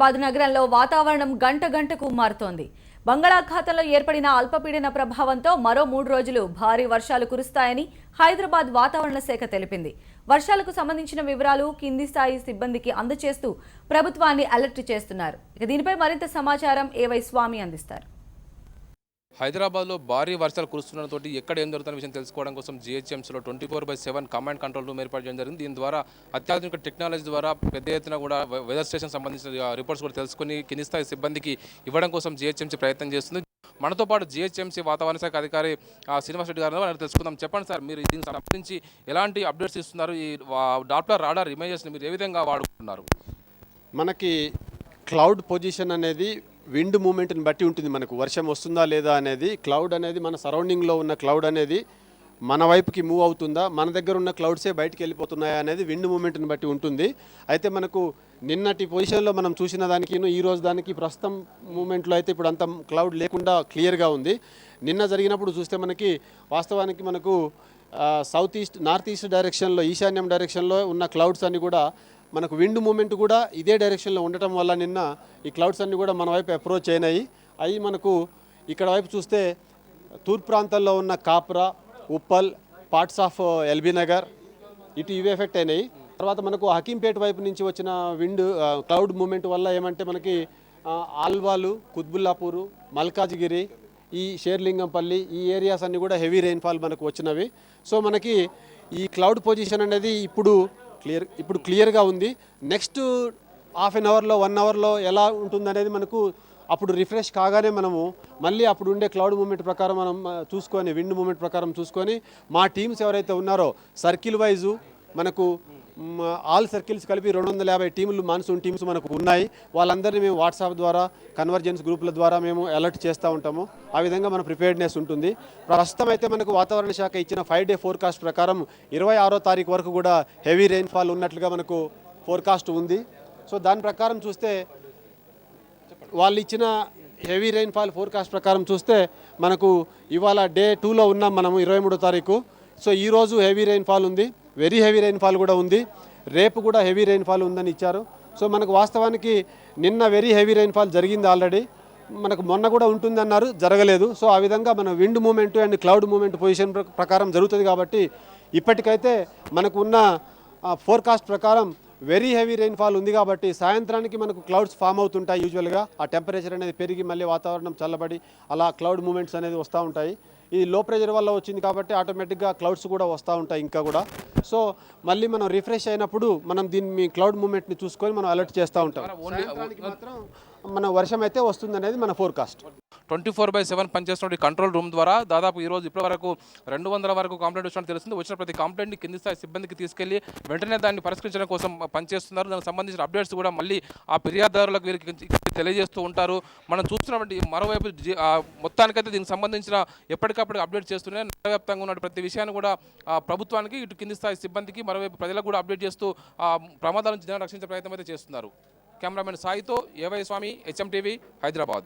హైదరాబాద్ నగరంలో వాతావరణం గంట గంటకు మారుతోంది. బంగాళాఖాతంలో ఏర్పడిన అల్పపీడన ప్రభావంతో మరో 3 రోజులు భారీ వర్షాలు కురుస్తాయని హైదరాబాద్ వాతావరణ శాఖ తెలిపింది. వర్షాలకు సంబంధించిన వివరాలు కింది స్థాయి సిబ్బందికి అందజేస్తూ ప్రభుత్వాన్ని అలర్ట్ చేస్తున్నారు. దీనిపై మరింత సమాచారం ఏవై స్వామి అందిస్తారు. హైదరాబాద్లో భారీ వర్షాలు కురుస్తుండటంతో ఎక్కడ ఏం జరుగుతున్న విషయం తెలుసుకోవడం కోసం జీహెచ్ఎంసీలో 24/7 కమాండ్ కంట్రోల్ రూమ్ ఏర్పాటు చేయడం జరిగింది. దీని ద్వారా అత్యాధునిక టెక్నాలజీ ద్వారా పెద్ద ఎత్తున కూడా వెదర్ స్టేషన్ సంబంధించిన రిపోర్ట్స్ కూడా తెలుసుకుని కింది స్థాయి సిబ్బందికి ఇవ్వడం కోసం జీహెచ్ఎంసీ ప్రయత్నం చేస్తుంది. మనతో పాటు జీహెచ్ఎంసీ వాతావరణ శాఖ అధికారి శ్రీనివాస్ రెడ్డి గారు తెలుసుకుందాం. చెప్పండి సార్, మీరు దీనికి సంబంధించి ఎలాంటి అప్డేట్స్ ఇస్తున్నారు? ఈ డాప్లర్ రాడార్ ఇమేజెస్ని మీరు ఏ విధంగా వాడుకుంటున్నారు? మనకి క్లౌడ్ పొజిషన్ అనేది విండ్ మూమెంట్ని బట్టి ఉంటుంది. మనకు వర్షం వస్తుందా లేదా అనేది, క్లౌడ్ అనేది మన సరౌండింగ్లో ఉన్న క్లౌడ్ అనేది మన వైపుకి మూవ్ అవుతుందా, మన దగ్గర ఉన్న క్లౌడ్సే బయటికి వెళ్ళిపోతున్నాయా అనేది విండ్ మూమెంట్ని బట్టి ఉంటుంది. అయితే మనకు నిన్నటి పొజిషన్లో మనం చూసిన దానికి ఈ రోజు దానికి ప్రస్తుతం మూమెంట్లో అయితే ఇప్పుడు అంత క్లౌడ్ లేకుండా క్లియర్గా ఉంది. నిన్న జరిగినప్పుడు చూస్తే మనకి వాస్తవానికి మనకు సౌత్ ఈస్ట్ నార్త్ ఈస్ట్ డైరెక్షన్లో ఈశాన్యం డైరెక్షన్లో ఉన్న క్లౌడ్స్ అన్నీ కూడా మనకు విండ్ మూమెంట్ కూడా ఇదే డైరెక్షన్లో ఉండటం వల్ల నిన్న ఈ క్లౌడ్స్ అన్నీ కూడా మన వైపు అప్రోచ్ అయినాయి. అవి మనకు ఇక్కడ వైపు చూస్తే తూర్పు ప్రాంతాల్లో ఉన్న Kapra, Uppal, parts of LB Nagar ఇటు ఇవి ఎఫెక్ట్ అయినాయి. తర్వాత మనకు హకీంపేట వైపు నుంచి వచ్చిన విండ్ క్లౌడ్ మూమెంట్ వల్ల ఏమంటే మనకి ఆల్వాలు, కుత్బుల్లాపూరు, మల్కాజ్గిరి, ఈ షేర్లింగంపల్లి ఈ ఏరియాస్ అన్నీ కూడా హెవీ రెయిన్ఫాల్ మనకు వచ్చినవి. సో మనకి ఈ క్లౌడ్ పొజిషన్ అనేది ఇప్పుడు క్లియర్గా ఉంది. నెక్స్ట్ హాఫ్ అన్ అవర్లో 1 అవర్లో ఎలా ఉంటుందనేది మనకు అప్పుడు రిఫ్రెష్ కాగానే మనము మళ్ళీ అప్పుడు ఉండే క్లౌడ్ మూమెంట్ ప్రకారం మనం చూసుకొని విండ్ మూమెంట్ ప్రకారం చూసుకొని మా టీమ్స్ ఎవరైతే ఉన్నారో సర్కిల్ వైజు మనకు ఆల్ సర్కిల్స్ కలిపి 250 టీములు మాన్సూన్ టీమ్స్ మనకు ఉన్నాయి. వాళ్ళందరినీ మేము వాట్సాప్ ద్వారా కన్వర్జెన్స్ గ్రూపుల ద్వారా మేము అలర్ట్ చేస్తూ ఉంటాము. ఆ విధంగా మన ప్రిపేర్డ్నెస్ ఉంటుంది. ప్రస్తుతం అయితే మనకు వాతావరణ శాఖ ఇచ్చిన 5 డే ఫోర్కాస్ట్ ప్రకారం 26వ తారీఖు వరకు కూడా హెవీ రెయిన్ఫాల్ ఉన్నట్లుగా మనకు ఫోర్కాస్ట్ ఉంది. సో దాని ప్రకారం చూస్తే వాళ్ళు ఇచ్చిన హెవీ రెయిన్ఫాల్ ఫోర్కాస్ట్ ప్రకారం చూస్తే మనకు ఇవాళ డే 2లో ఉన్నాం మనము 23వ తారీఖు. సో ఈరోజు హెవీ రెయిన్ఫాల్ ఉంది, వెరీ హెవీ రెయిన్ఫాల్ కూడా ఉంది, రేపు కూడా హెవీ రెయిన్ఫాల్ ఉందని ఇచ్చారు. సో మనకు వాస్తవానికి నిన్న వెరీ హెవీ రెయిన్ఫాల్ జరిగింది ఆల్రెడీ, మనకు మొన్న కూడా ఉంటుందన్నారు, జరగలేదు. సో ఆ విధంగా మన wind movement and cloud movement position ప్రకారం జరుగుతుంది. కాబట్టి ఇప్పటికైతే మనకు ఉన్న ఫోర్కాస్ట్ ప్రకారం వెరీ హెవీ రెయిన్ఫాల్ ఉంది. కాబట్టి సాయంత్రానికి మనకు క్లౌడ్స్ ఫామ్ అవుతుంటాయి. యూజువల్గా ఆ టెంపరేచర్ అనేది పెరిగి మళ్ళీ వాతావరణం చల్లబడి అలా క్లౌడ్ మూమెంట్స్ అనేది వస్తూ ఉంటాయి. ఇది లో ప్రెషర్ వల్ల వచ్చింది కాబట్టి ఆటోమేటిక్గా క్లౌడ్స్ కూడా వస్తూ ఉంటాయి ఇంకా కూడా. సో మళ్ళీ మనం రిఫ్రెష్ అయినప్పుడు మనం దీన్ని క్లౌడ్ మూమెంట్ని చూసుకొని మనం అలర్ట్ చేస్తూ ఉంటాం. మాత్రం మన వర్షం అయితే వస్తుందనేది మన ఫోర్కాస్ట్. 24/7 పనిచేస్తున్న కంట్రోల్ రూమ్ ద్వారా దాదాపు ఈరోజు ఇప్పటి వరకు 200 వరకు కంప్లైంట్ వచ్చినట్టు తెలుస్తుంది. వచ్చిన ప్రతి కంప్లైంట్ని కింది స్థాయి సిబ్బందికి తీసుకెళ్లి వెంటనే దాన్ని పరిష్కరించడం కోసం పనిచేస్తున్నారు. దానికి సంబంధించిన అప్డేట్స్ కూడా మళ్ళీ ఆ ఫిర్యాదుదారులకు వీరికి తెలియజేస్తూ ఉంటారు. మనం చూస్తున్నటువంటి మరోవైపు మొత్తానికైతే దీనికి సంబంధించిన ఎప్పటికప్పుడు అప్డేట్ చేస్తూనే నగరవ్యాప్తంగా ఉన్న ప్రతి విషయాన్ని కూడా ప్రభుత్వానికి ఇటు కింది స్థాయి సిబ్బందికి మరోవైపు ప్రజలకు కూడా అప్డేట్ చేస్తూ ప్రమాదాల నుంచి జనాన్ని రక్షించే ప్రయత్నం అయితే చేస్తున్నారు. కెమెరామెన్ సాయితో ఏవై స్వామి, HM టీవీ, హైదరాబాద్.